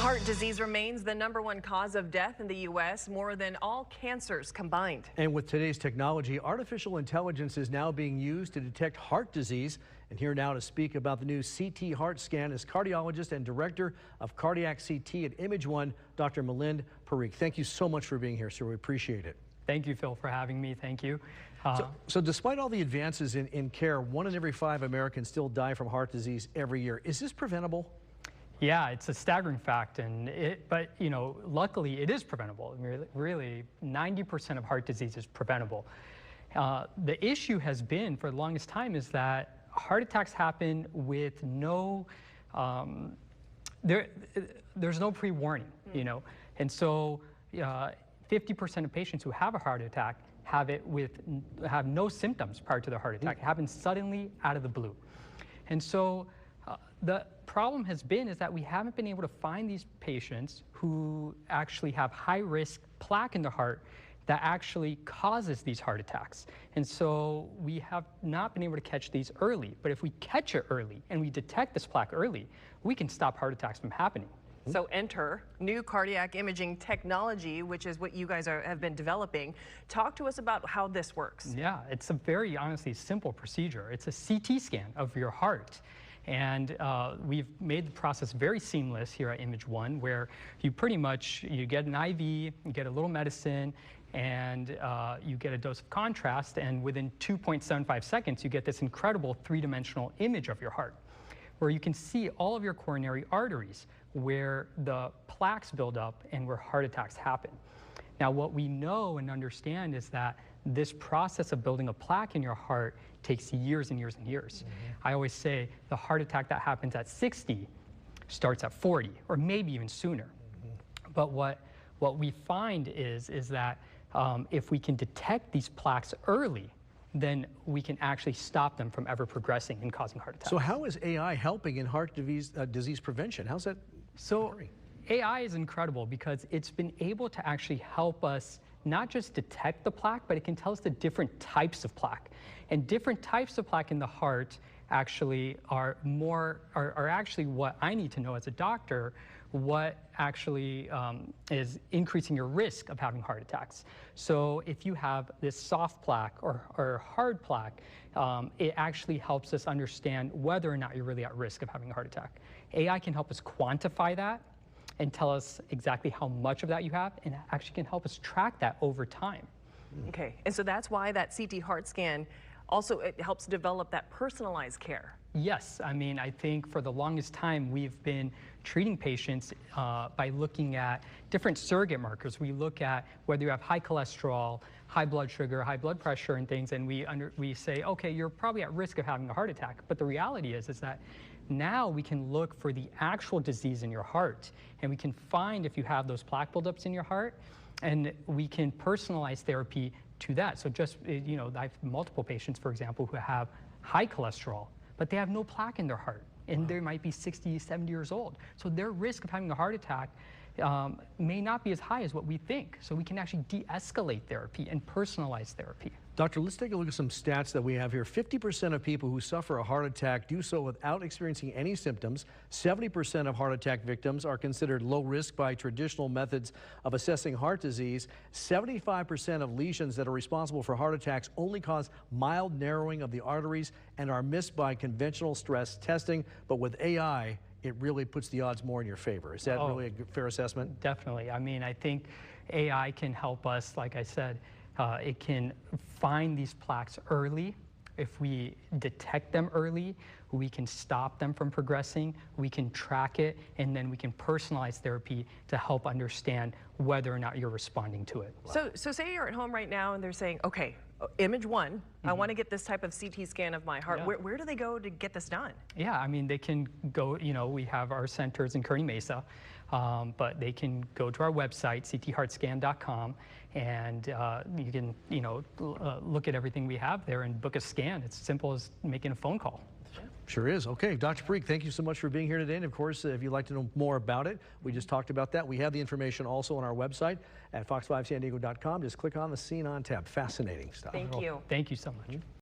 Heart disease remains the #1 cause of death in the U.S., more than all cancers combined. And with today's technology, artificial intelligence is now being used to detect heart disease. And here now to speak about the new CT heart scan is cardiologist and director of cardiac CT at ImageOne, Dr. Milind Parikh. Thank you so much for being here, sir. We appreciate it. Thank you, Phil, for having me. Thank you. So despite all the advances in care, 1 in every 5 Americans still die from heart disease every year. Is this preventable? Yeah, it's a staggering fact, but you know, luckily it is preventable. Really, 90% of heart disease is preventable. The issue has been for the longest time is that heart attacks happen with no, there's no pre-warning, you know, and so 50% of patients who have a heart attack have no symptoms prior to their heart attack. It happens suddenly out of the blue, and so. The problem has been is that we haven't been able to find these patients who actually have high-risk plaque in their heart that actually causes these heart attacks. And so we have not been able to catch these early. But if we catch it early and we detect this plaque early, we can stop heart attacks from happening. So enter new cardiac imaging technology, which is what you guys have been developing. Talk to us about how this works. Yeah, it's a very honestly simple procedure. It's a CT scan of your heart. And we've made the process very seamless here at ImageOne, where you pretty much, you get an IV, you get a little medicine, and you get a dose of contrast, and within 2.75 seconds, you get this incredible 3-dimensional image of your heart, where you can see all of your coronary arteries, where the plaques build up and where heart attacks happen. Now, what we know and understand is that this process of building a plaque in your heart takes years and years and years. I always say the heart attack that happens at 60 starts at 40 or maybe even sooner. But what we find is that if we can detect these plaques early, then we can actually stop them from ever progressing and causing heart attacks. So how is AI helping in heart disease prevention? How's that? So AI is incredible because it's been able to actually help us not just detect the plaque, but it can tell us the different types of plaque. And different types of plaque in the heart actually are actually what I need to know as a doctor, what actually is increasing your risk of having heart attacks. So if you have this soft plaque or hard plaque, it actually helps us understand whether or not you're really at risk of having a heart attack. AI can help us quantify that and tell us exactly how much of that you have, and actually can help us track that over time. Okay, and so that's why that CT heart scan also it helps develop that personalized care. Yes, I mean, I think for the longest time we've been treating patients by looking at different surrogate markers. We look at whether you have high cholesterol, high blood sugar, high blood pressure and things, and we say, okay, you're probably at risk of having a heart attack. But the reality is that now we can look for the actual disease in your heart, and we can find if you have those plaque buildups in your heart, and we can personalize therapy to that. So just, you know, I have multiple patients, for example, who have high cholesterol, but they have no plaque in their heart, and they might be 60, 70 years old. So their risk of having a heart attack may not be as high as what we think. So we can actually de-escalate therapy and personalize therapy. Doctor, let's take a look at some stats that we have here. 50% of people who suffer a heart attack do so without experiencing any symptoms. 70% of heart attack victims are considered low risk by traditional methods of assessing heart disease. 75% of lesions that are responsible for heart attacks only cause mild narrowing of the arteries and are missed by conventional stress testing. But with AI, it really puts the odds more in your favor. Is that really a fair assessment? Definitely. I mean, I think AI can help us, like I said, it can find these plaques early. If we detect them early, we can stop them from progressing, we can track it, and then we can personalize therapy to help understand whether or not you're responding to it. So say you're at home right now and they're saying, okay, ImageOne, I want to get this type of CT scan of my heart. Yeah. Where do they go to get this done? Yeah, I mean, they can go, you know, we have our centers in Kearny Mesa, but they can go to our website, ctheartscan.com, and you can, you know, look at everything we have there and book a scan. It's as simple as making a phone call. Sure is. Okay, Dr. Parikh, thank you so much for being here today. And of course, if you'd like to know more about it, we just talked about that. We have the information also on our website at fox5sandiego.com. Just click on the Scene On tab. Fascinating stuff. Thank you. Thank you so much.